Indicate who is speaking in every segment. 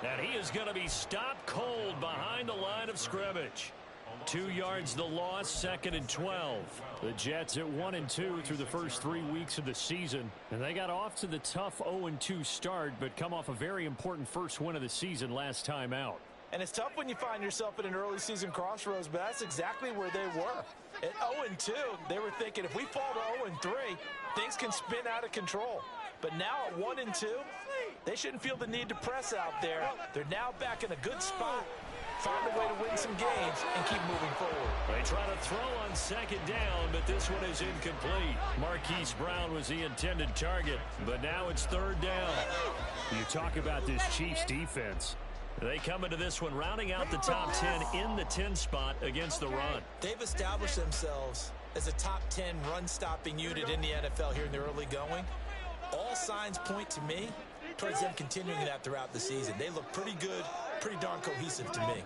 Speaker 1: And he is going to be stopped cold behind the line of scrimmage. 2 yards the loss, 2nd and 12. The Jets at 1-2 through the first 3 weeks of the season. And they got off to the tough 0-2 start, but come off a very important first win of the season last time out.
Speaker 2: And it's tough when you find yourself at an early season crossroads, but that's exactly where they were. At 0-2, they were thinking if we fall to 0-3, things can spin out of control. But now at 1-2, they shouldn't feel the need to press out there. They're now back in a good spot. Find a way to win some games and keep moving forward.
Speaker 1: They try to throw on 2nd down, but this one is incomplete. Marquise Brown was the intended target, but now it's 3rd down. You talk about this Chiefs defense. They come into this one rounding out the top 10 in the 10 spot against the run.
Speaker 2: They've established themselves as a top 10 run-stopping unit in the NFL here in the early going. All signs point to me towards them continuing that throughout the season. They look pretty good, pretty darn cohesive to me.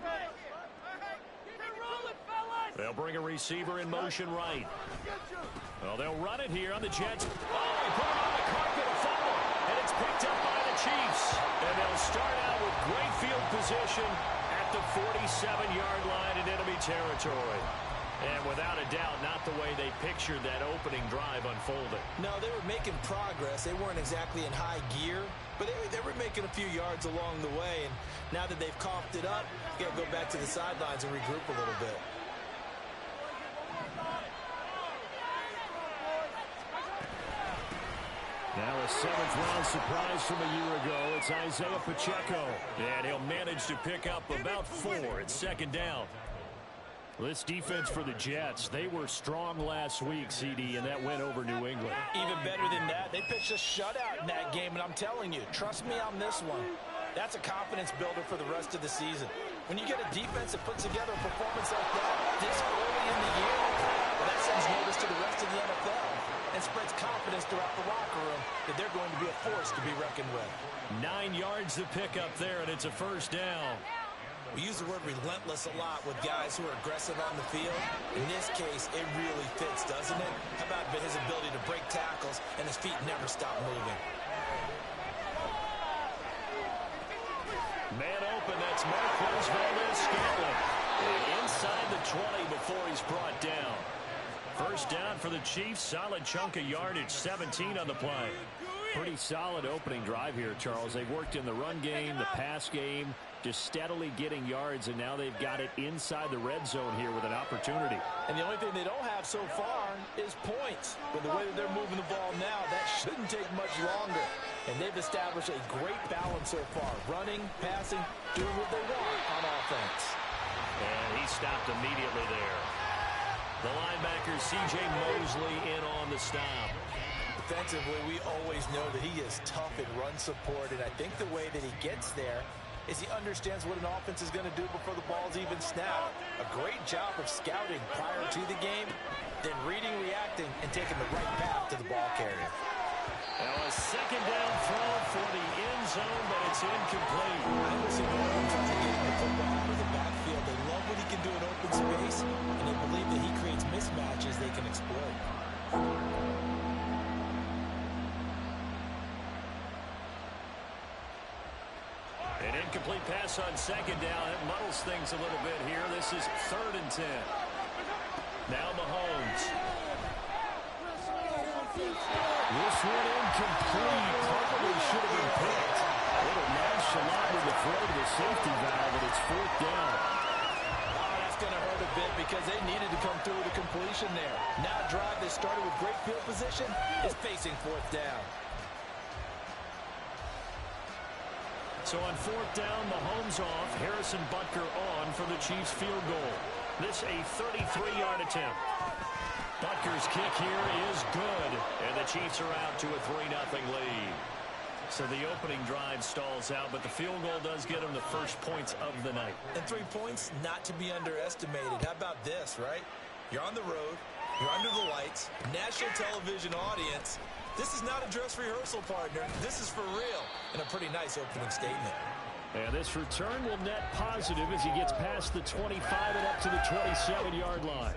Speaker 1: They'll bring a receiver in motion right. Well, they'll run it here on the Jets. Oh, he put it on the carpet, a fumble, and it's picked up by the Chiefs. And they'll start out with great field position at the 47-yard line in enemy territory. And without a doubt, not the way they pictured that opening drive unfolding.
Speaker 2: No, they were making progress. They weren't exactly in high gear, but they were making a few yards along the way. And now that they've coughed it up, you got to go back to the sidelines and regroup a little bit.
Speaker 1: Now a 7th-round surprise from a year ago. It's Isaiah Pacheco. And he'll manage to pick up about 4 at 2nd down. This defense for the Jets, they were strong last week, CD, and that went over New England.
Speaker 2: Even better than that, they pitched a shutout in that game, and I'm telling you, trust me on this one. That's a confidence builder for the rest of the season. When you get a defense that puts together a performance like that this early in the year, well, that sends notice to the rest of the NFL and spreads confidence throughout the locker room that they're going to be a force to be reckoned with.
Speaker 1: 9 yards to pick up there, and it's a 1st down.
Speaker 2: We use the word relentless a lot with guys who are aggressive on the field. In this case, it really fits, doesn't it? How about his ability to break tackles and his feet never stop moving?
Speaker 1: Man open, that's Marquez Valdez-Scantling. Inside the 20 before he's brought down. 1st down for the Chiefs, solid chunk of yardage, 17 on the play. Pretty solid opening drive here, Charles. They've worked in the run game, the pass game, just steadily getting yards, and now they've got it inside the red zone here with an opportunity.
Speaker 2: And the only thing they don't have so far is points. But the way that they're moving the ball now, that shouldn't take much longer. And they've established a great balance so far. Running, passing, doing what they want on offense.
Speaker 1: And he stopped immediately there. The linebacker, C.J. Mosley, in on the stop.
Speaker 2: Defensively, we always know that he is tough in run support, and I think the way that he gets there is he understands what an offense is going to do before the ball's even snapped. A great job of scouting prior to the game, then reading, reacting, and taking the right path to the ball carrier.
Speaker 1: Now a 2nd down throw for the end zone, but it's incomplete.
Speaker 2: I was ignoring trying to get the football out of the backfield. They love what he can do in open space, and they believe that he creates mismatches they can exploit.
Speaker 1: An incomplete pass on 2nd down. It muddles things a little bit here. This is 3rd and 10. Now Mahomes. This one incomplete. Probably should have been picked. A little nonchalant with the throw to the safety valve, but it's 4th down.
Speaker 2: Oh, that's going to hurt a bit because they needed to come through with a completion there. Now a drive that started with great field position is facing 4th down.
Speaker 1: So on 4th down, Mahomes off. Harrison Butker on for the Chiefs field goal. This a 33-yard attempt. Butker's kick here is good. And the Chiefs are out to a 3-0 lead. So the opening drive stalls out, but the field goal does get them the first points of the night.
Speaker 2: And 3 points not to be underestimated. How about this, right? You're on the road. You're under the lights. National television audience. This is not a dress rehearsal, partner. This is for real. And a pretty nice opening statement.
Speaker 1: And this return will net positive as he gets past the 25 and up to the 27-yard line.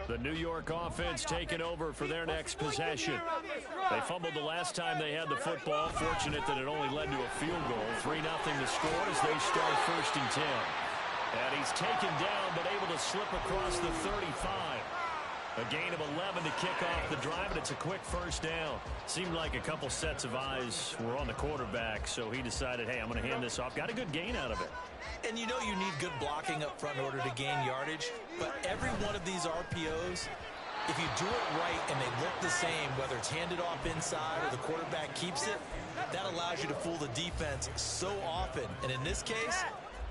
Speaker 1: The New York offense taking over for their next possession. They fumbled the last time they had the football. Fortunate that it only led to a field goal. 3-0 the score as they start 1st and 10. And he's taken down but able to slip across the 35. A gain of 11 to kick off the drive, and it's a quick 1st down. Seemed like a couple sets of eyes were on the quarterback, so he decided, hey, I'm going to hand this off. Got a good gain out of it.
Speaker 2: And you know you need good blocking up front in order to gain yardage, but every one of these RPOs, if you do it right and they look the same, whether it's handed off inside or the quarterback keeps it, that allows you to fool the defense so often. And in this case,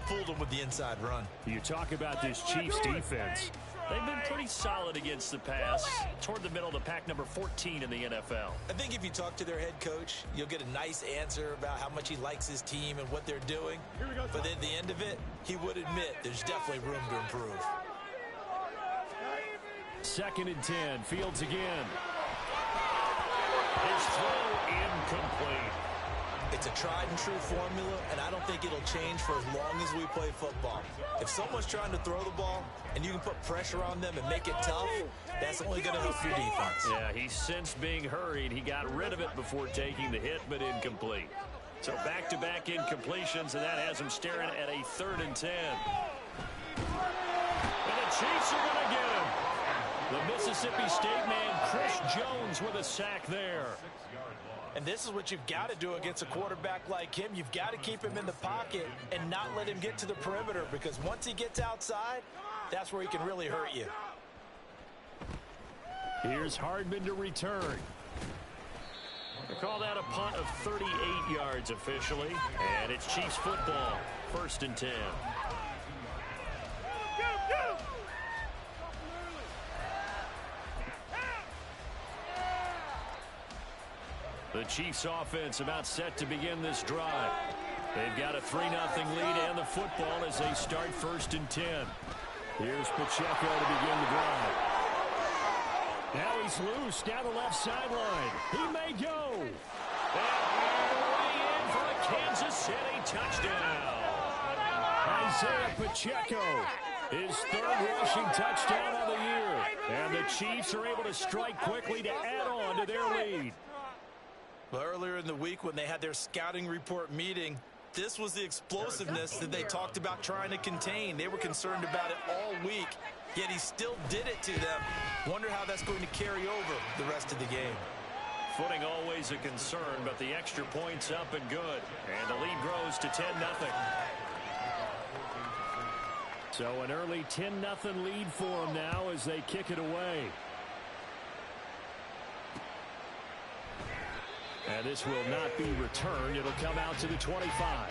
Speaker 2: fooled them with the inside run.
Speaker 1: You talk about this Chiefs defense. They've been pretty solid against the pass, toward the middle of the pack, number 14 in the NFL.
Speaker 2: I think if you talk to their head coach, you'll get a nice answer about how much he likes his team and what they're doing. But at the end of it, he would admit there's definitely room to improve.
Speaker 1: 2nd and 10, Fields again. His throw incomplete.
Speaker 2: It's a tried-and-true formula, and I don't think it'll change for as long as we play football. If someone's trying to throw the ball and you can put pressure on them and make it tough, that's only going to help your defense.
Speaker 1: Yeah, he sensed being hurried. He got rid of it before taking the hit, but incomplete. So back-to-back incompletions, and that has him staring at a 3rd and 10. And the Chiefs are going to get him. The Mississippi State man, Chris Jones, with a sack there.
Speaker 2: And this is what you've got to do against a quarterback like him. You've got to keep him in the pocket and not let him get to the perimeter, because once he gets outside, that's where he can really hurt you.
Speaker 1: Here's Hardman to return. They call that a punt of 38 yards officially. And it's Chiefs football, 1st and 10. The Chiefs offense about set to begin this drive. They've got a 3-0 lead and the football as they start 1st and 10. Here's Pacheco to begin the drive. Now he's loose down the left sideline. He may go. And way in for a Kansas City touchdown. Isaiah Pacheco, his 3rd rushing touchdown of the year. And the Chiefs are able to strike quickly to add on to their lead.
Speaker 2: Well, earlier in the week when they had their scouting report meeting, this was the explosiveness that they talked about trying to contain. They were concerned about it all week, yet he still did it to them. Wonder how that's going to carry over the rest of the game.
Speaker 1: Footing always a concern, but the extra point's up and good. And the lead grows to 10-0. So an early 10-0 lead for them now as they kick it away. And this will not be returned. It'll come out to the 25.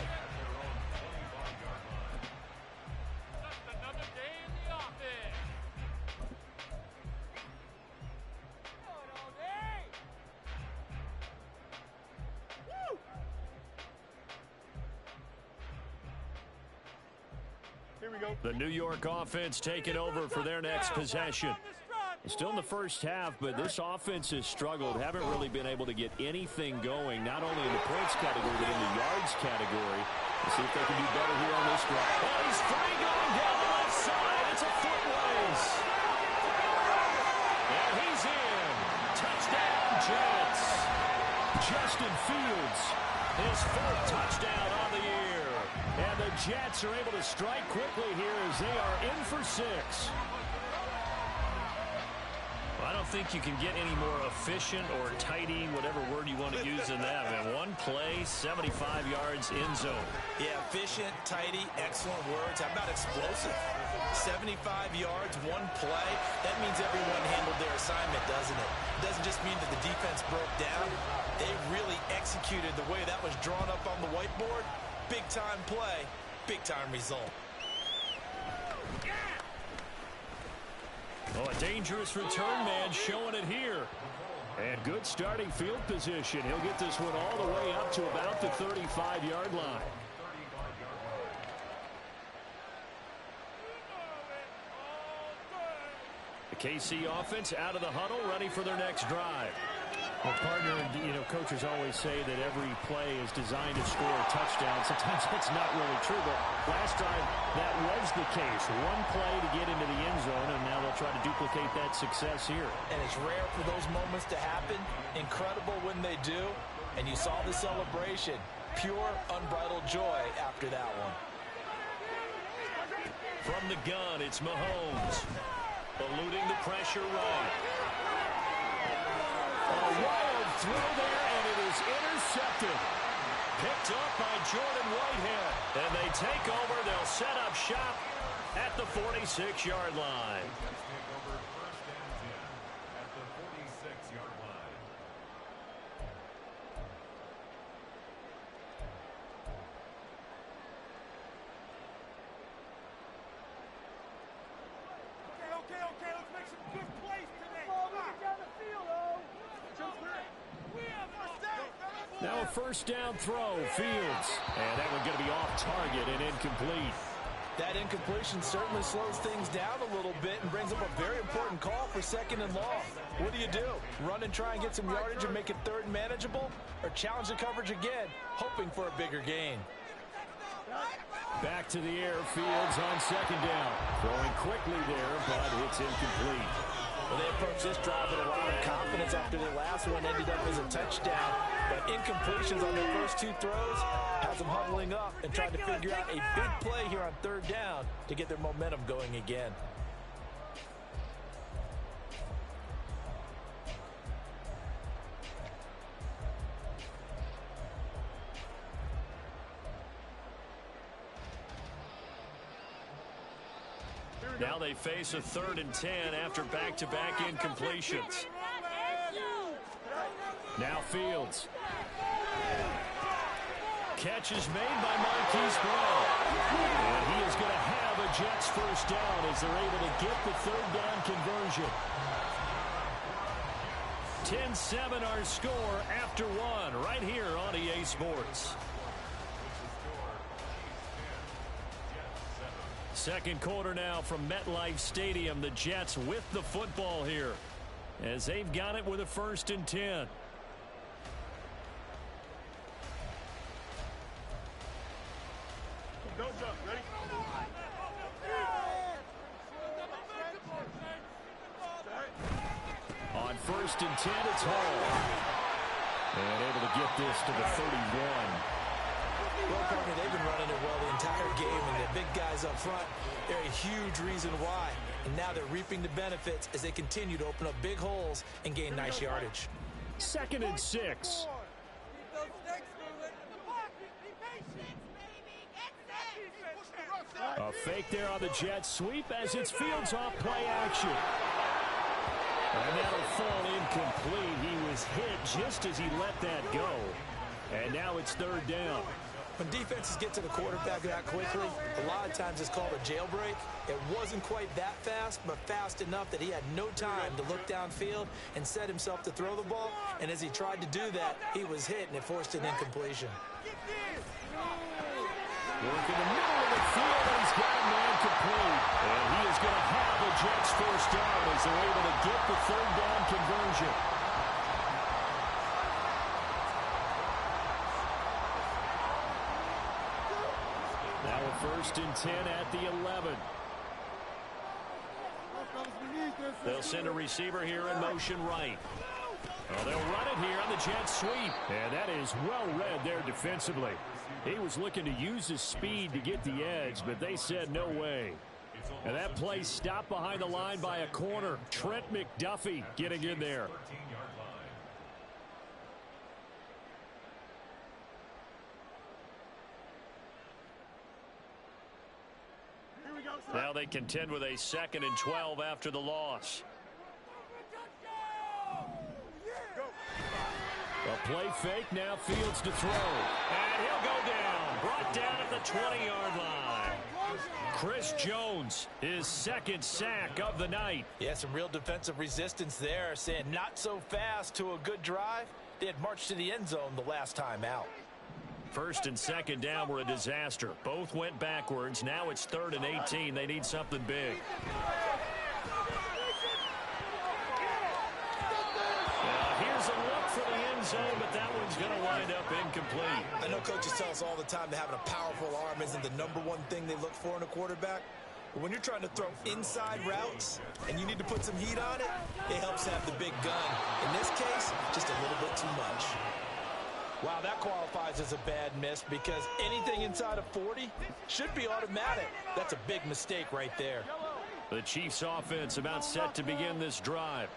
Speaker 3: Here we go.
Speaker 1: The New York offense taking over for their next possession. Still in the first half, but this offense has struggled. Haven't really been able to get anything going, not only in the points category, but in the yards category. Let's see if they can do better here on this drive. Oh, he's free going down the left side. It's a foot race. And he's in. Touchdown, Jets. Justin Fields, his 4th touchdown on the year. And the Jets are able to strike quickly here as they are in for 6. I don't think you can get any more efficient or tidy, whatever word you want to use in that. Man, one play, 75 yards in zone.
Speaker 2: Yeah, efficient, tidy, excellent words. How about explosive? 75 yards, one play. That means everyone handled their assignment, doesn't it? It doesn't just mean that the defense broke down. They really executed the way that was drawn up on the whiteboard. Big-time play, big-time result.
Speaker 1: Oh, a dangerous return man showing it here. And good starting field position. He'll get this one all the way up to about the 35-yard line. The KC offense out of the huddle, ready for their next drive. Well, partner, coaches always say that every play is designed to score a touchdown. Sometimes that's not really true, but last drive that was the case. One play to get into the end zone, and now they'll try to duplicate that success here.
Speaker 2: And it's rare for those moments to happen. Incredible when they do. And you saw the celebration. Pure, unbridled joy after that one.
Speaker 1: From the gun, it's Mahomes. Eluding the pressure right. A wild throw there, and it is intercepted. Picked up by Jordan Whitehead. And they take over. They'll set up shop at the 46-yard line. Now a first down throw, Fields. And that one going to be off target and incomplete.
Speaker 2: That incompletion certainly slows things down a little bit and brings up a very important call for second and long. What do? Run and try and get some yardage and make it third and manageable? Or challenge the coverage again, hoping for a bigger gain?
Speaker 1: Back to the air, Fields on second down. Throwing quickly there, but it's incomplete.
Speaker 2: Well, they approached this drive with a lot of confidence after the last one ended up as a touchdown. But incompletions on their first two throws has them huddling up and trying to figure out a big play here on third down to get their momentum going again.
Speaker 1: Now they face a 3rd and 10 after back-to-back incompletions. Now Fields. Catch is made by Marquise Brown. And he is going to have a Jets first down as they're able to get the third down conversion. 10-7 our score after one right here on EA Sports. Second quarter now from MetLife Stadium. The Jets with the football here as they've got it with a 1st and 10.
Speaker 3: Go, jump. Ready?
Speaker 1: On 1st and 10, it's Hall. And able to get this to the 31.
Speaker 2: Well, partner, they've been running it well the entire game, and the big guys up front, they're a huge reason why. And now they're reaping the benefits as they continue to open up big holes and gain nice yardage.
Speaker 1: 2nd and 6. A fake there on the jet sweep as it's Fields off play action. And that'll fall incomplete. He was hit just as he let that go. And now it's 3rd down.
Speaker 2: When defenses get to the quarterback that quickly, a lot of times it's called a jailbreak. It wasn't quite that fast, but fast enough that he had no time to look downfield and set himself to throw the ball. And as he tried to do that, he was hit, and it forced an incompletion.
Speaker 1: Working the middle of the field, and he's got a man complete. And he is going to have the Jets first down as they're able to get the third down conversion. Now a 1st and 10 at the 11. They'll send a receiver here in motion right. Oh, they'll run it here on the jet sweep. And that is well read there defensively. He was looking to use his speed to get the edge, but they said no way. And that play stopped behind the line by a corner. Trent McDuffie getting in there. Now they contend with a 2nd and 12 after the loss. A play fake, now Fields to throw. And he'll go down. Brought down at the 20-yard line. Chris Jones, his 2nd sack of the night.
Speaker 2: Yeah, some real defensive resistance there, saying not so fast to a good drive. They had marched to the end zone the last time out.
Speaker 1: 1st and 2nd down were a disaster. Both went backwards. Now it's 3rd and 18. They need something big. Here's a look for the end zone, but that one's going to wind up incomplete.
Speaker 2: I know coaches tell us all the time that having a powerful arm isn't the #1 thing they look for in a quarterback. When you're trying to throw inside routes and you need to put some heat on it, it helps have the big gun. In this case, just a little bit too much. Wow, that qualifies as a bad miss because anything inside of 40 should be automatic. That's a big mistake right there.
Speaker 1: The Chiefs offense about set to begin this drive.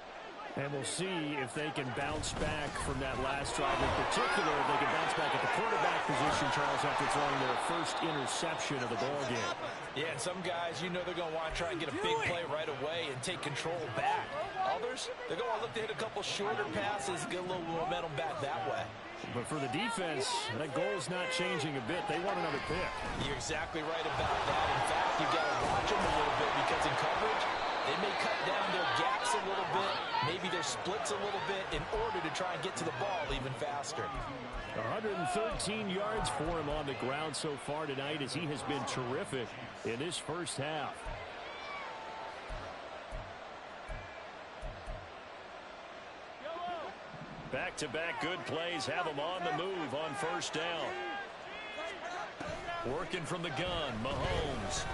Speaker 3: And we'll see if they can bounce back from that last drive. In particular, if they can bounce back at the quarterback position, Charles, after throwing their first interception of the ballgame.
Speaker 2: Yeah, and some guys, you know they're going to want to try and get a big play right away and take control back. Others, they're going to look to hit a couple shorter passes, get a little momentum back that way.
Speaker 3: But for the defense, that goal's not changing a bit. They want another pick.
Speaker 2: You're exactly right about that. In fact, you've got to watch them a little bit because in coverage, they may cut down their gaps a little bit, maybe their splits a little bit in order to try and get to the ball even faster.
Speaker 3: 113 yards for him on the ground so far tonight as he has been terrific in this first half.
Speaker 1: Back-to-back good plays have him on the move on first down. Working from the gun, Mahomes.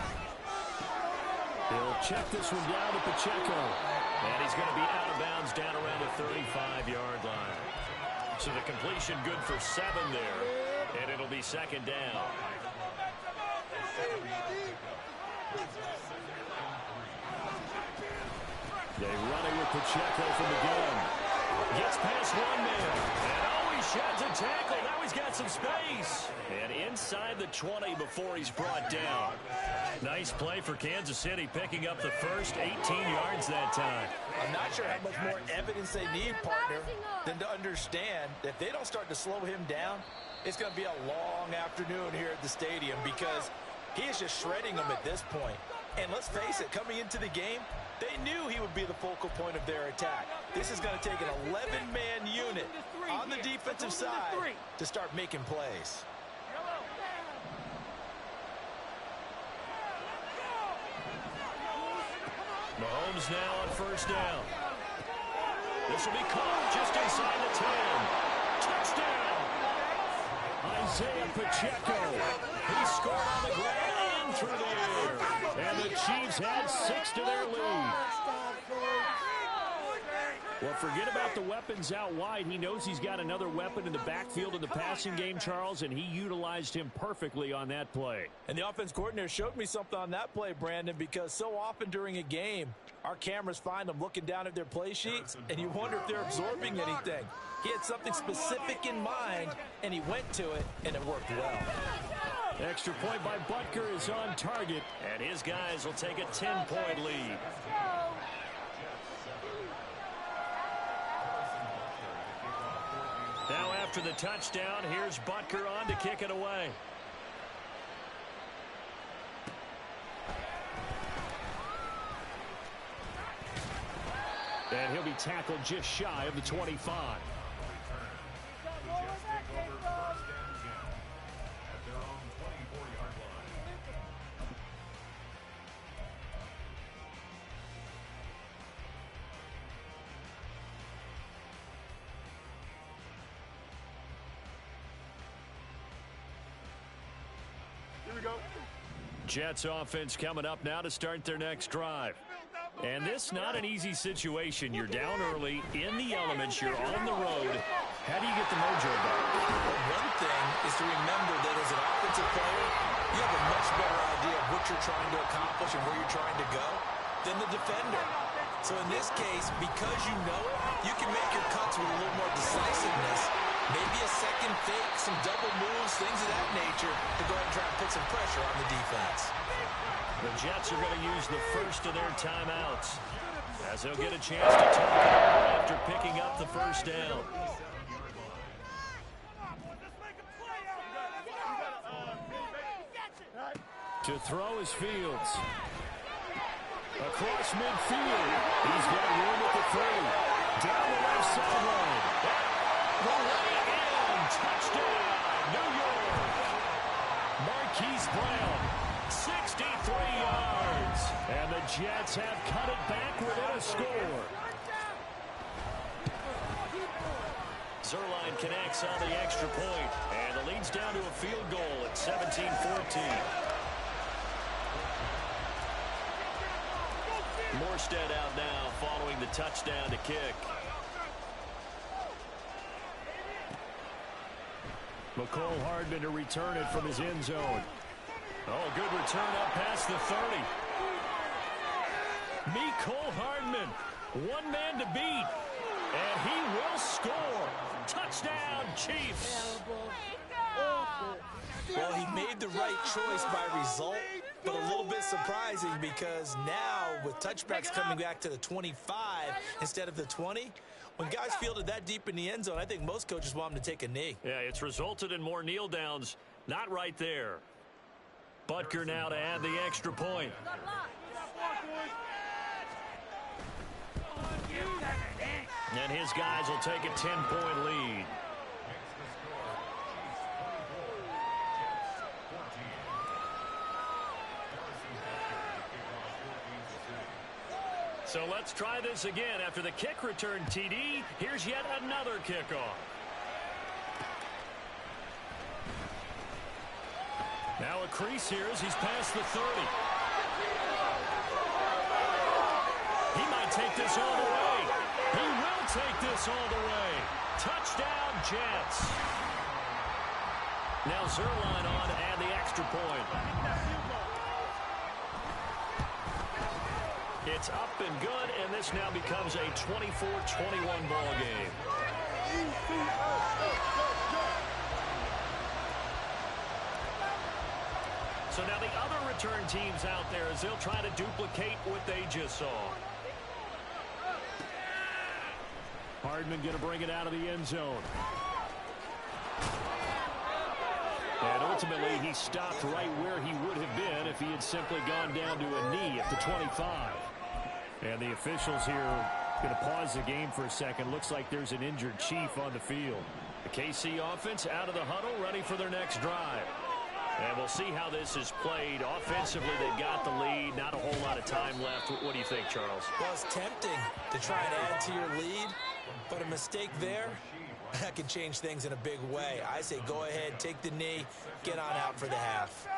Speaker 3: He'll check this one down to Pacheco.
Speaker 1: And he's going to be out of bounds down around the 35-yard line. So the completion good for 7 there. And it'll be second down.
Speaker 3: They run it with Pacheco from the gun.
Speaker 1: Gets past one man. And oh, he sheds a tackle. Now he's got some space. And inside the 20 before he's brought down. Nice play for Kansas City, picking up the first 18 yards that time.
Speaker 2: I'm not sure how much more evidence they need, partner, than to understand that if they don't start to slow him down, it's going to be a long afternoon here at the stadium because he is just shredding them at this point. And let's face it, coming into the game, they knew he would be the focal point of their attack. This is going to take an 11-man unit on the defensive side to start making plays.
Speaker 1: Mahomes now on first down. This will be caught just inside the 10. Touchdown! Isaiah Pacheco. He scored on the ground and through the air.
Speaker 3: And the Chiefs add 6 to their lead. Well, forget about the weapons out wide. He knows he's got another weapon in the backfield in the passing game, Charles, and he utilized him perfectly on that play.
Speaker 2: And the offense coordinator showed me something on that play, Brandon, because so often during a game, our cameras find them looking down at their play sheets, and you wonder if they're absorbing anything. He had something specific in mind, and he went to it, and it worked well.
Speaker 3: Extra point by Butker is on target.
Speaker 1: And his guys will take a 10-point lead. Now after the touchdown, here's Butker on to kick it away.
Speaker 3: And he'll be tackled just shy of the 25.
Speaker 1: Jets offense coming up now to start their next drive. And this not an easy situation. You're down early, in the elements, you're on the road. How do you get the mojo back?
Speaker 2: Well, one thing is to remember that as an offensive player, you have a much better idea of what you're trying to accomplish and where you're trying to go than the defender. So in this case, because you know it, you can make your cuts with a little more decisiveness. Maybe a second fake, some double moves, things of that nature to go ahead and try and put some pressure on the defense.
Speaker 1: The Jets are going to use the first of their timeouts as they'll get a chance to talk it over after picking up the first down.
Speaker 3: To throw is Fields. Across midfield. He's got room at the 30. Down the left sideline.
Speaker 1: The way in. Touchdown, New York.
Speaker 3: Marquise Brown.
Speaker 1: 63 yards.
Speaker 3: And the Jets have cut it back within a score.
Speaker 1: Zerline connects on the extra point, and the lead's down to a field goal at 17-14. Morstead out now following the touchdown to kick.
Speaker 3: McCole Hardman to return it from his end zone.
Speaker 1: Oh, a good return up past the 30.
Speaker 3: McCole Hardman, one man to beat, and he will score. Touchdown, Chiefs.
Speaker 2: Well, he made the right choice by result, but a little bit surprising because now with touchbacks coming back to the 25 instead of the 20, when guys fielded that deep in the end zone, I think most coaches want them to take a knee.
Speaker 1: Yeah, it's resulted in more kneel downs. Not right there. Butker now to add the extra point. And his guys will take a 10-point lead. So let's try this again. After the kick return TD, here's yet another kickoff. Now a crease here as he's past the 30. He might take this all the way. He will take this all the way. Touchdown, Jets. Now Zerline on to add the extra point. It's up and good, and this now becomes a 24-21 ball game. So now the other return teams out there as they'll try to duplicate what they just saw.
Speaker 3: Hardman going to bring it out of the end zone. And ultimately, he stopped right where he would have been if he had simply gone down to a knee at the 25. And the officials here going to pause the game for a second. Looks like there's an injured Chief on the field.
Speaker 1: The KC offense out of the huddle, ready for their next drive. And we'll see how this is played. Offensively, they got the lead. Not a whole lot of time left. What do you think, Charles?
Speaker 2: Well, it's tempting to try and add to your lead, but a mistake there, that can change things in a big way. I say go ahead, take the knee, get on out for the half.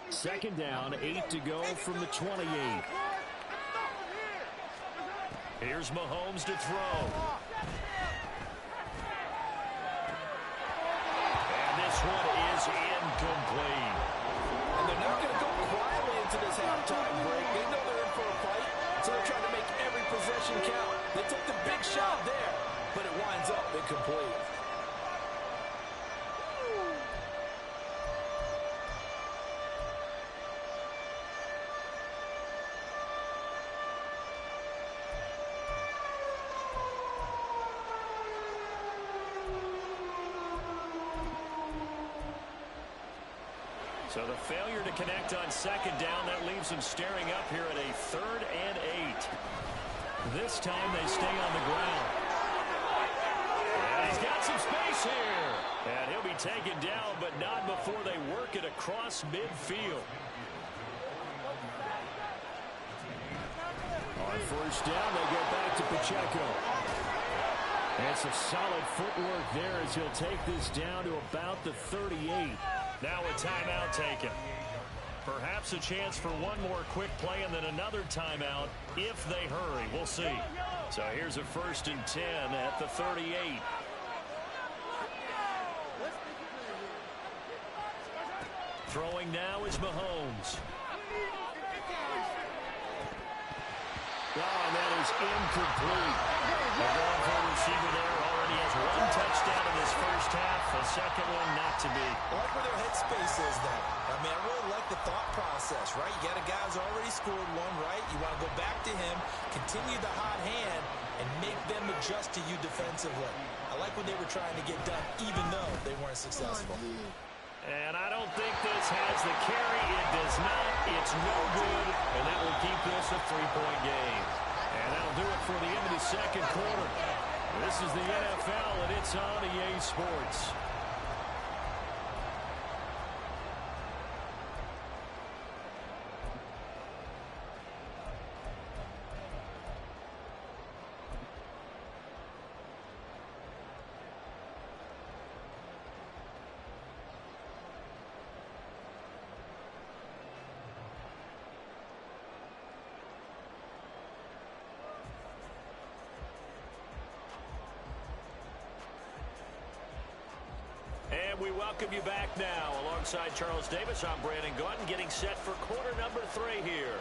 Speaker 3: Second down, 8 to go from the 28.
Speaker 1: Here's Mahomes to throw. And this one is incomplete.
Speaker 2: And they're not going to go quietly into this halftime break. They know they're in for a fight, so they're trying to make every possession count. They took the big shot there, but it winds up incomplete.
Speaker 1: So the failure to connect on second down, that leaves them staring up here at a 3rd and 8. This time they stay on the ground. And he's got some space here. And he'll be taken down, but not before they work it across midfield.
Speaker 3: On first down, they go back to Pacheco. And some solid footwork there as he'll take this down to about the 38.
Speaker 1: Now a timeout taken. Perhaps a chance for one more quick play and then another timeout if they hurry. We'll see. So here's a 1st and 10 at the 38. Throwing now is Mahomes.
Speaker 3: Oh, that is incomplete.
Speaker 1: The ball for the receiver there already has one touchdown in this first half. The second one not to be.
Speaker 2: I like where their headspace is, though. I mean, I really like the thought process, right? You got a guy who's already scored one, right? You want to go back to him, continue the hot hand, and make them adjust to you defensively. I like what they were trying to get done, even though they weren't successful.
Speaker 1: And I don't think this has the carry. It does not. It's no good. And that will keep this a 3-point game. And that'll do it for the end of the second quarter. This is the NFL, and it's on EA Sports. we welcome you back now. Alongside Charles Davis, I'm Brandon Gaudin, getting set for quarter number 3 here.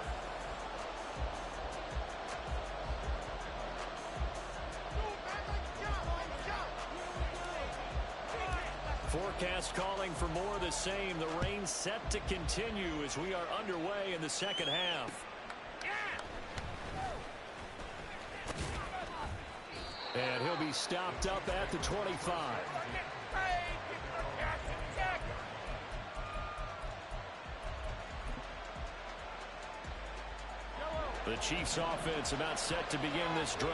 Speaker 1: Forecast calling for more of the same. The rain set to continue as we are underway in the second half. And he'll be stopped up at the 25. The Chiefs offense about set to begin this drive.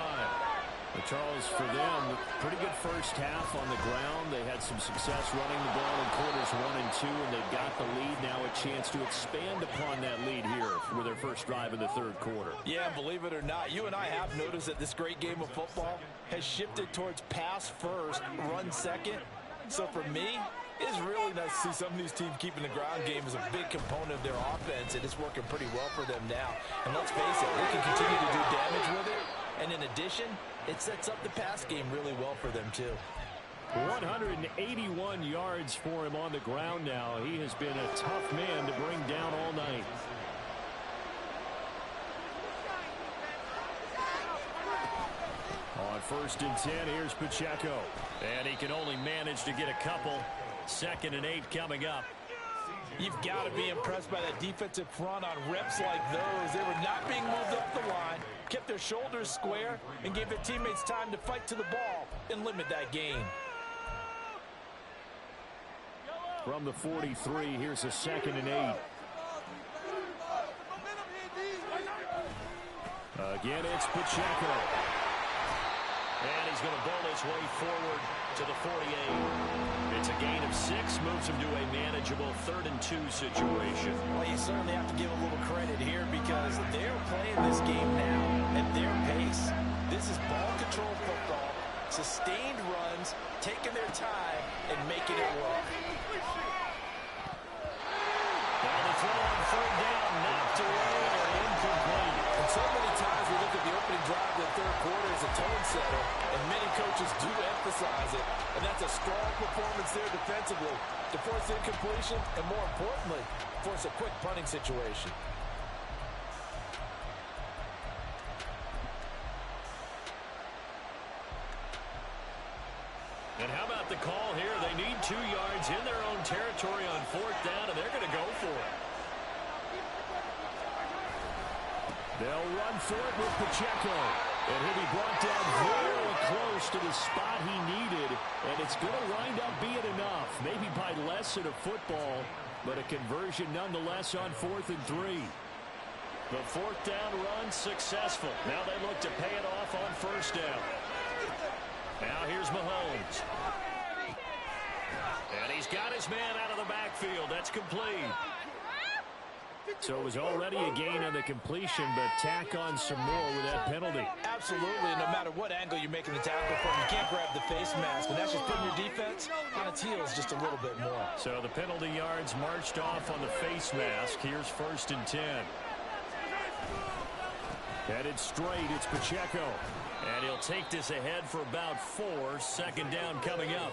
Speaker 1: But Charles, for them, pretty good first half on the ground. They had some success running the ball in quarters 1 and 2, and they've got the lead. Now a chance to expand upon that lead here with their first drive in the third quarter.
Speaker 2: Yeah, believe it or not, you and I have noticed that this great game of football has shifted towards pass first, run second. So for me, it's really nice to see some of these teams keeping the ground game as a big component of their offense, and it's working pretty well for them now. And let's face it, they can continue to do damage with it. And in addition, it sets up the pass game really well for them, too.
Speaker 3: 181 yards for him on the ground now. He has been a tough man to bring down all night. On 1st and 10, here's Pacheco. And he can only manage to get a couple. 2nd and 8 coming up.
Speaker 2: You've got to be impressed by that defensive front on reps like those. They were not being moved off the line, kept their shoulders square, and gave their teammates time to fight to the ball and limit that gain.
Speaker 3: From the 43, here's a 2nd and 8. Again, it's Pacheco. And he's going to bowl his way forward to the 48. It's a gain of 6, moves him to a manageable 3rd and 2 situation.
Speaker 2: Well, you certainly have to give a little credit here because they're playing this game now at their pace. This is ball control football, sustained runs, taking their time, and making it work.
Speaker 3: And the throw on 3rd down, knocked away or incomplete.
Speaker 2: And so many times we look at the opening drive of the third quarter as a tone setter, and many coaches do emphasize it. And that's a strong performance there defensively to force incompletion and, more importantly, force a quick punting situation.
Speaker 1: And how about the call here? They need 2 yards in their own territory on 4th down, and they're going to go for it. They'll run for it with Pacheco. And he'll be brought down very close to the spot he needed. And it's going to wind up being enough. Maybe by less than a football, but a conversion nonetheless on 4th and 3. The 4th down run successful. Now they look to pay it off on 1st down. Now here's Mahomes. And he's got his man out of the backfield. That's complete. So it was already a gain on the completion, but tack on some more with that penalty.
Speaker 2: Absolutely, and no matter what angle you're making the tackle from, you can't grab the face mask, and that's just putting your defense on its heels just a little bit more.
Speaker 3: So the penalty yards marched off on the face mask. Here's 1st and 10. Headed straight, it's Pacheco. And he'll take this ahead for about 4. 2nd down coming up.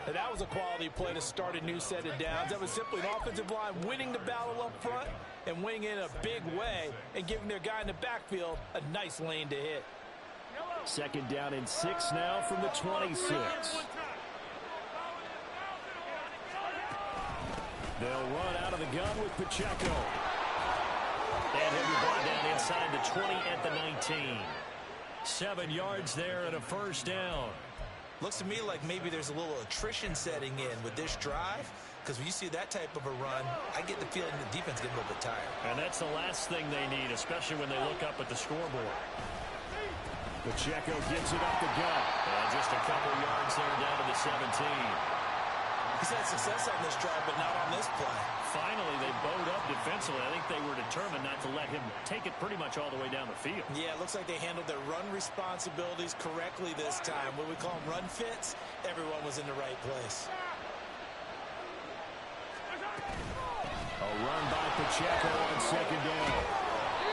Speaker 2: And that was a quality play to start a new set of downs. That was simply an offensive line winning the battle up front and winning in a big way and giving their guy in the backfield a nice lane to hit.
Speaker 3: 2nd down and 6 now from the 26. They'll run out of the gun with Pacheco. And he'll be brought down inside the 20 at the 19. 7 yards there and a 1st down.
Speaker 2: Looks to me like maybe there's a little attrition setting in with this drive, because when you see that type of a run, I get the feeling the defense getting a little bit tired.
Speaker 3: And that's the last thing they need, especially when they look up at the scoreboard. Pacheco gives it up the gut.
Speaker 1: And just a couple yards there down to the 17.
Speaker 2: He's had success on this drive, but not on this play.
Speaker 1: Finally, they bowed up defensively. I think they were determined not to let him take it pretty much all the way down the field.
Speaker 2: Yeah, it looks like they handled their run responsibilities correctly this time. What we call them run fits, everyone was in the right place.
Speaker 3: A run by Pacheco on 2nd down.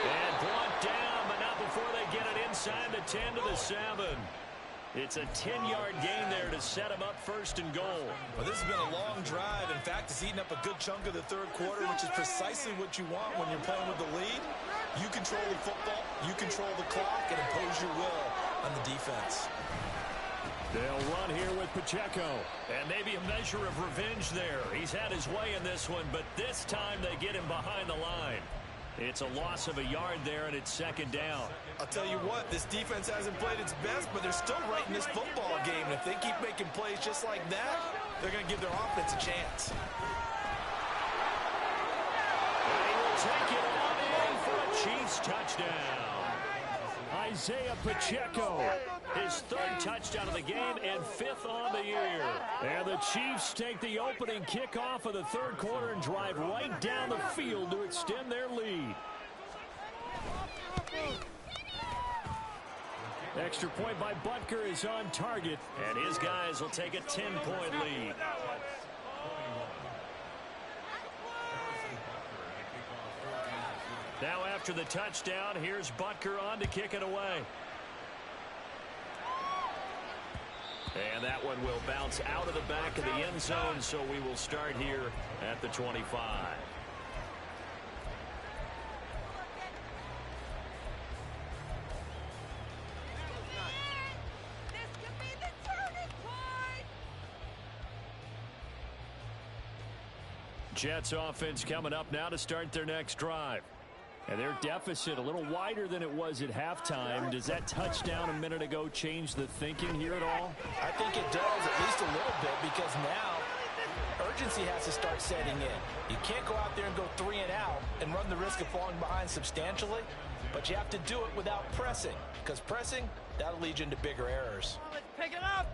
Speaker 1: And brought down, but not before they get it inside the 10 to the 7. It's a 10-yard gain there to set him up first and goal.
Speaker 2: Well, this has been a long drive. In fact, it's eaten up a good chunk of the third quarter, which is precisely what you want when you're playing with the lead. You control the football, you control the clock, and impose your will on the defense.
Speaker 1: They'll run here with Pacheco. And maybe a measure of revenge there. He's had his way in this one, but this time they get him behind the line. It's a loss of a yard there, and it's second down.
Speaker 2: I'll tell you what, this defense hasn't played its best, but they're still right in this football game. And if they keep making plays just like that, they're going to give their offense a chance.
Speaker 1: And he will take it on in for a Chiefs touchdown. Isaiah Pacheco, his third touchdown of the game and fifth on the year. And the Chiefs take the opening kickoff of the third quarter and drive right down the field to extend their lead. Extra point by Butker is on target, and his guys will take a 10-point lead. Now after the touchdown, here's Butker on to kick it away. And that one will bounce out of the back of the end zone, so we will start here at the 25. Jets offense coming up now to start their next drive. And their deficit a little wider than it was at halftime. Does that touchdown a minute ago change the thinking here at all?
Speaker 2: I think it does, at least a little bit, because now urgency has to start setting in. You can't go out there and go 3 and out and run the risk of falling behind substantially, but you have to do it without pressing, because pressing, that'll lead you into bigger errors.
Speaker 4: Let's pick it up.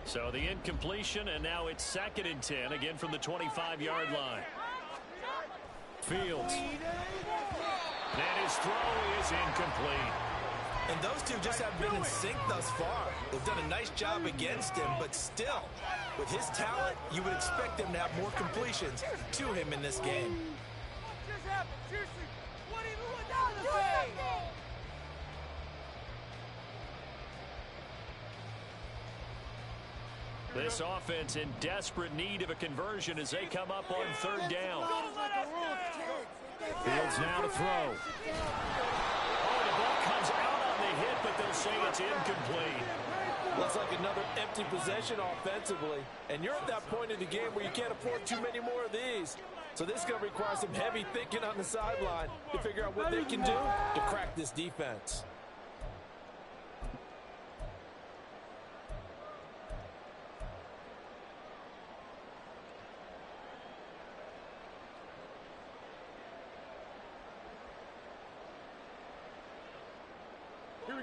Speaker 1: So the incompletion, and now it's 2nd and 10, again from the 25-yard line. Fields. And his throw is incomplete.
Speaker 2: And those two just have been in sync thus far. They've done a nice job against him, but still, with his talent, you would expect them to have more completions to him in this game.
Speaker 4: What just happened? Seriously, what are you doing down the way?
Speaker 1: This offense in desperate need of a conversion as they come up on 3rd down. Fields now to throw. Oh, the ball comes out on the hit, but they'll say it's incomplete.
Speaker 5: Looks like another empty possession offensively. And you're at that point in the game where you can't afford too many more of these. So this is going to require some heavy thinking on the sideline to figure out what they can do to crack this defense.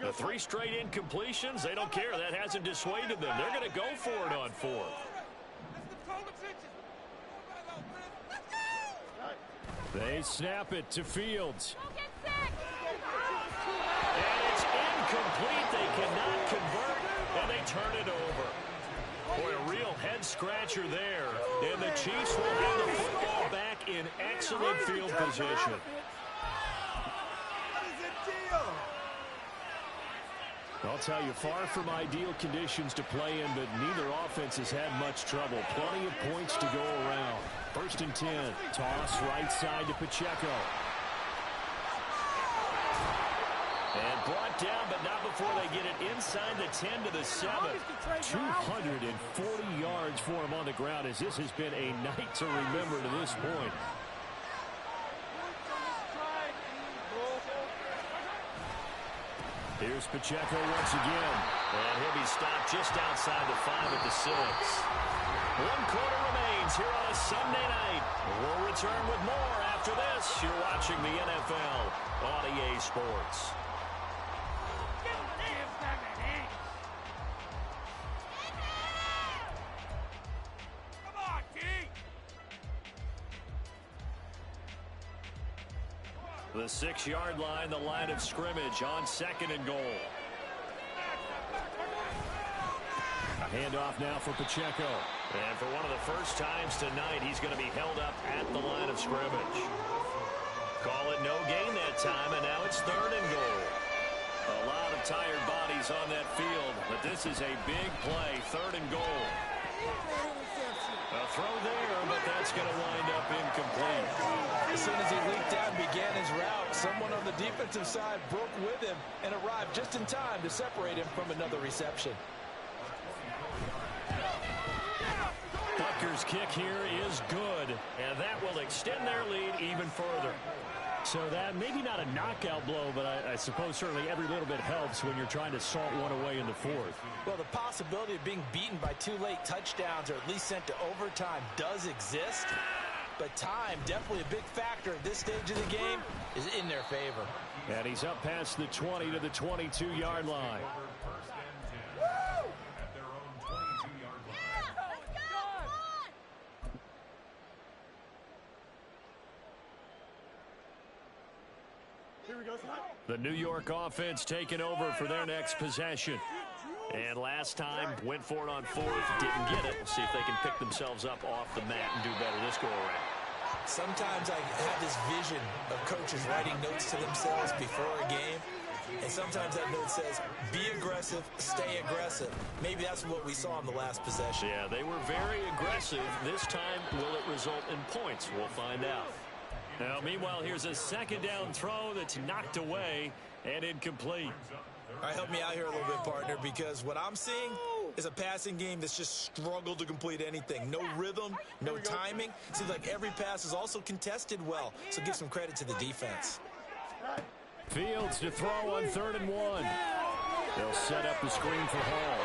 Speaker 1: The 3 straight incompletions, they don't care. That hasn't dissuaded them. They're going to go for it on 4th. They snap it to Fields. And it's incomplete. They cannot convert, and they turn it over. Boy, a real head-scratcher there. And the Chiefs will have the football back in excellent field position. I'll tell you, far from ideal conditions to play in, but neither offense has had much trouble. Plenty of points to go around. 1st and 10. Toss right side to Pacheco. And brought down, but not before they get it inside the 10 to the 7. 240 yards for him on the ground, as this has been a night to remember to this point. Here's Pacheco once again. And he'll be stopped just outside the 5 at the 6. 1 quarter remains here on a Sunday night. We'll return with more after this. You're watching the NFL on EA Sports. The 6-yard line, the line of scrimmage on 2nd and goal. A
Speaker 3: Handoff now for Pacheco.
Speaker 1: And for one of the first times tonight, he's going to be held up at the line of scrimmage. Call it no gain that time, and now it's 3rd and goal. A lot of tired bodies on that field, but this is a big play, 3rd and goal. A throw there, but that's going to wind up incomplete.
Speaker 2: As soon as he leaped out and began his route, someone on the defensive side broke with him and arrived just in time to separate him from another reception.
Speaker 1: Butker's kick here is good, and that will extend their lead even further.
Speaker 3: So that maybe not a knockout blow, but I suppose certainly every little bit helps when you're trying to salt one away in the 4th.
Speaker 2: Well, the possibility of being beaten by 2 late touchdowns or at least sent to overtime does exist, but time, definitely a big factor at this stage of the game, is in their favor.
Speaker 3: And he's up past the 20 to the 22-yard line. The New York offense taking over for their next possession.
Speaker 1: And last time, went for it on 4th, didn't get it. See if they can pick themselves up off the mat and do better this go-around.
Speaker 2: Sometimes I have this vision of coaches writing notes to themselves before a game, and sometimes that note says, be aggressive, stay aggressive. Maybe that's what we saw in the last possession.
Speaker 1: Yeah, they were very aggressive. This time, will it result in points? We'll find out. Now, meanwhile, here's a 2nd down throw that's knocked away and incomplete.
Speaker 2: All right, help me out here a little bit, partner, because what I'm seeing is a passing game that's just struggled to complete anything. No rhythm, no timing. Seems like every pass is also contested well, so give some credit to the defense.
Speaker 3: Fields to throw on 3rd and 1. They'll set up the screen for Hall.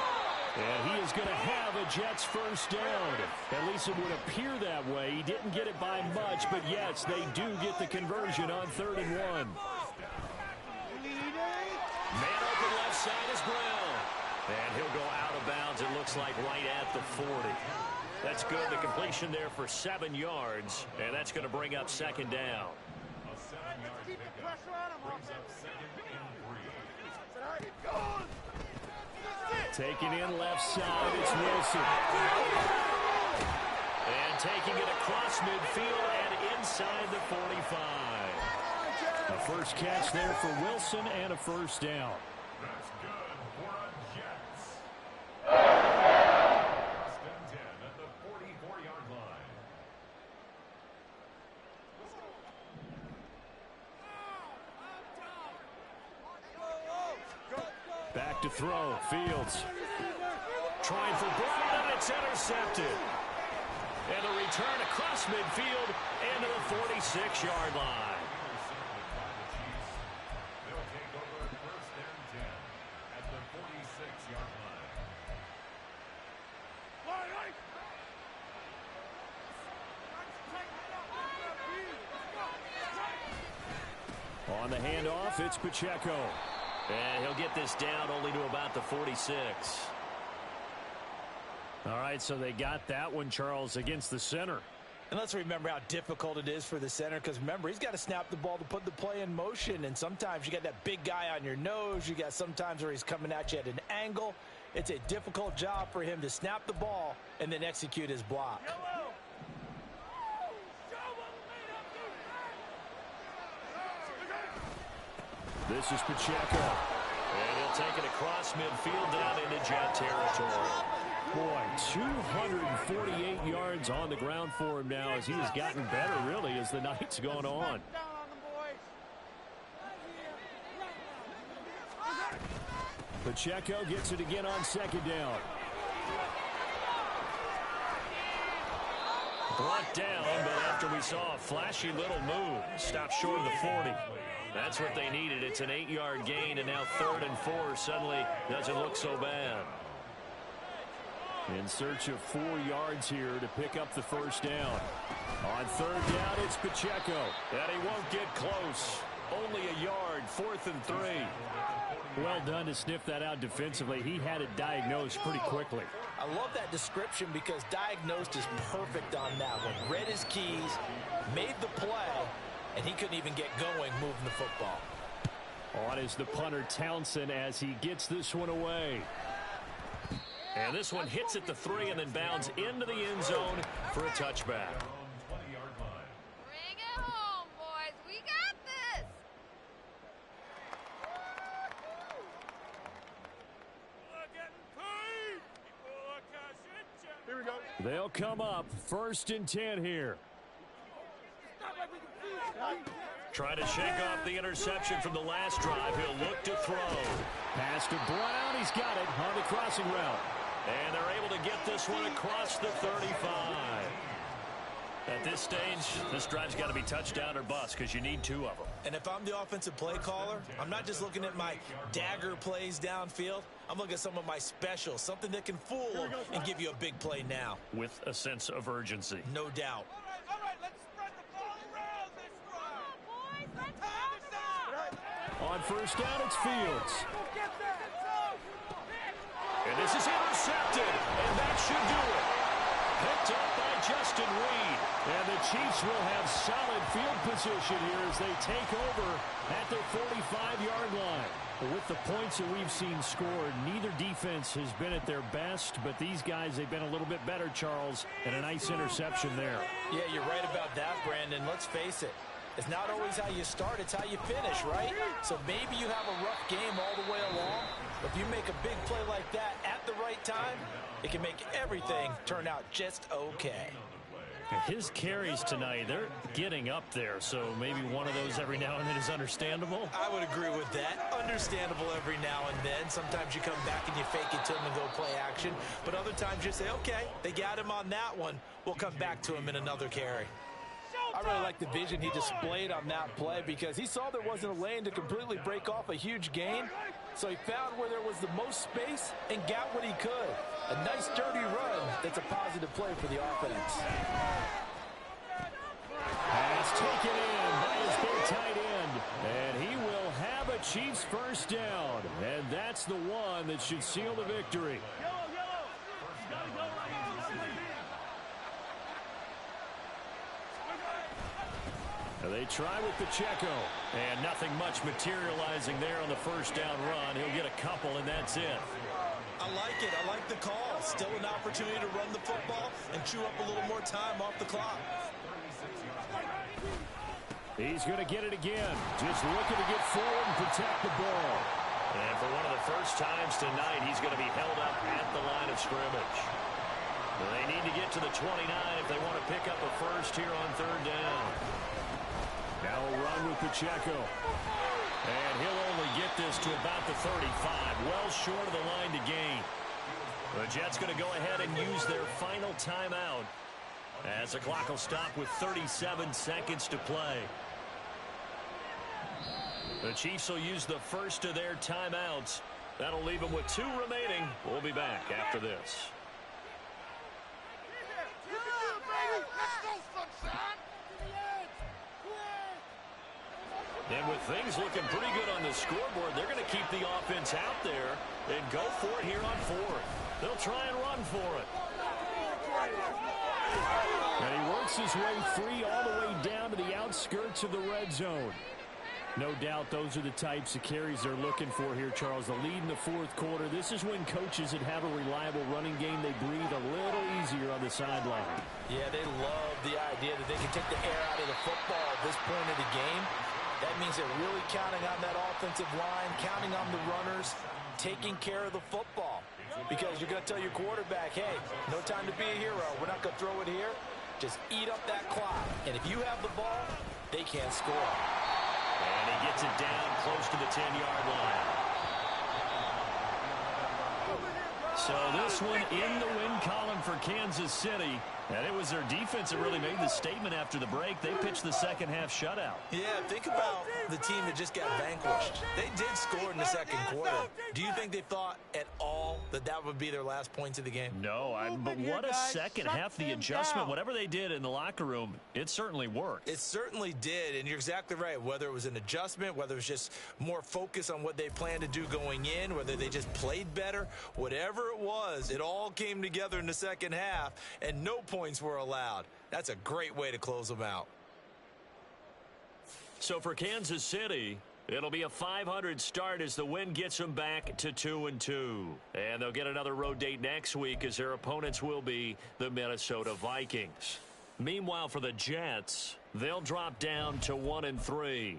Speaker 3: And he is going to have a Jets first down. At least it would appear that way. He didn't get it by much, but yes, they do get the conversion on 3rd and 1.
Speaker 1: Man open left side is Brown. And he'll go out of bounds, it looks like, right at the 40. That's good. The completion there for 7 yards. And that's going to bring up 2nd down.
Speaker 3: Taking in left side, it's Wilson.
Speaker 1: And taking it across midfield and inside the 45.
Speaker 3: A first catch there for Wilson and a first down.
Speaker 6: That's good for a Jets. First and 10 at the 44-yard line.
Speaker 3: Back to throw, Fields.
Speaker 1: Trying for Brown, and it's intercepted. And a return across midfield and to the 46-yard line.
Speaker 6: They'll take over first and 10 at the 46-yard line.
Speaker 3: On the handoff, it's Pacheco.
Speaker 1: And he'll get this down only to about the 46.
Speaker 3: All right, so they got that one, Charles, against the center.
Speaker 2: And let's remember how difficult it is for the center, because remember, he's got to snap the ball to put the play in motion, and sometimes you got that big guy on your nose. You got sometimes where he's coming at you at an angle. It's a difficult job for him to snap the ball and then execute his block.
Speaker 3: This is Pacheco.
Speaker 1: And he'll take it across midfield down into Jet territory.
Speaker 3: Boy, 248 yards on the ground for him now as he has gotten better, really, as the night's gone on. Pacheco gets it again on 2nd down.
Speaker 1: Brought down, but after we saw a flashy little move, stopped short of the 40. That's what they needed. It's an 8-yard gain, and now 3rd and 4 suddenly doesn't look so bad.
Speaker 3: In search of 4 yards here to pick up the first down. On 3rd down, it's Pacheco.
Speaker 1: And he won't get close. Only a yard, 4th and 3.
Speaker 3: Well done to sniff that out defensively. He had it diagnosed pretty quickly.
Speaker 2: I love that description because diagnosed is perfect on that one. Read his keys, made the play, and he couldn't even get going moving the football.
Speaker 3: On is the punter Townsend as he gets this one away.
Speaker 1: And this one hits at the 3 and then bounds into the end zone for a touchback.
Speaker 7: Bring it home, boys. We got this.
Speaker 4: Here we go.
Speaker 3: They'll come up 1st and 10 here.
Speaker 1: Trying to shake off the interception from the last drive. He'll look to throw.
Speaker 3: Pass to Brown. He's got it on the crossing route.
Speaker 1: And they're able to get this one across the 35. At this stage, this drive's got to be touchdown or bust because you need 2 of them.
Speaker 2: And if I'm the offensive play caller, I'm not just looking at my dagger plays downfield. I'm looking at some of my specials, something that can fool them and give you a big play now.
Speaker 1: With a sense of urgency.
Speaker 2: No doubt.
Speaker 4: All right, let's spread the ball around this drive.
Speaker 7: Boys, let's round it up.
Speaker 3: On 1st down, it's Fields.
Speaker 4: Go get that.
Speaker 1: And this is intercepted, and that should do it. Picked up by Justin Reed.
Speaker 3: And the Chiefs will have solid field position here as they take over at their 45-yard line. With the points that we've seen scored, neither defense has been at their best, but these guys, they've been a little bit better, Charles, and a nice interception there.
Speaker 2: Yeah, you're right about that, Brandon. Let's face it. It's not always how you start, it's how you finish, right? So maybe you have a rough game all the way along, but if you make a big play like that at the right time, it can make everything turn out just okay.
Speaker 3: His carries tonight, they're getting up there, so maybe one of those every now and then is understandable.
Speaker 2: I would agree with that. Understandable every now and then. Sometimes you come back and you fake it to him and go play action, but other times you say, okay, they got him on that one. We'll come back to him in another carry.
Speaker 5: I really like the vision he displayed on that play because he saw there wasn't a lane to completely break off a huge gain. So he found where there was the most space and got what he could. A nice dirty run that's a positive play for the offense.
Speaker 3: Pass taken in by his big tight end. And he will have a Chiefs 1st down. And that's the one that should seal the victory. They try with Pacheco. And nothing much materializing there on the 1st down run. He'll get a couple, and that's it.
Speaker 2: I like it. I like the call. Still an opportunity to run the football and chew up a little more time off the clock.
Speaker 3: He's going to get it again. Just looking to get forward and protect the ball.
Speaker 1: And for one of the first times tonight, he's going to be held up at the line of scrimmage. They need to get to the 29 if they want to pick up a first here on 3rd down.
Speaker 3: Now a run with Pacheco.
Speaker 1: And he'll only get this to about the 35, well short of the line to gain. The Jets going to go ahead and use their final timeout as the clock will stop with 37 seconds to play. The Chiefs will use the first of their timeouts. That'll leave them with 2 remaining. We'll be back after this. And with things looking pretty good on the scoreboard, they're going to keep the offense out there and go for it here on 4th. They'll try and run for it.
Speaker 3: And he works his way free all the way down to the outskirts of the red zone. No doubt those are the types of carries they're looking for here, Charles. The lead in the 4th quarter. This is when coaches that have a reliable running game, they breathe a little easier on the sideline.
Speaker 2: Yeah, they love the idea that they can take the air out of the football at this point of the game. That means they're really counting on that offensive line, counting on the runners, taking care of the football. Because you're going to tell your quarterback, hey, no time to be a hero. We're not going to throw it here. Just eat up that clock. And if you have the ball, they can't score.
Speaker 1: And he gets it down close to the 10-yard line. So this one in the win column for Kansas City. And it was their defense that really made the statement after the break. They pitched the second-half shutout.
Speaker 2: Yeah, think about the team that just got vanquished. They did score in the 2nd quarter. Do you think they thought at all that that would be their last points of the game?
Speaker 1: No, but what a second half. The adjustment, whatever they did in the locker room, it certainly worked.
Speaker 2: It certainly did, and you're exactly right. Whether it was an adjustment, whether it was just more focus on what they planned to do going in, whether they just played better, whatever it was, it all came together in the second half, and no points were allowed. That's a great way to close them out.
Speaker 1: So for Kansas City, It'll be a 500 start as the win gets them back to 2-2. And they'll get another road date next week as their opponents will be the Minnesota Vikings. Meanwhile, for the Jets, they'll drop down to 1-3.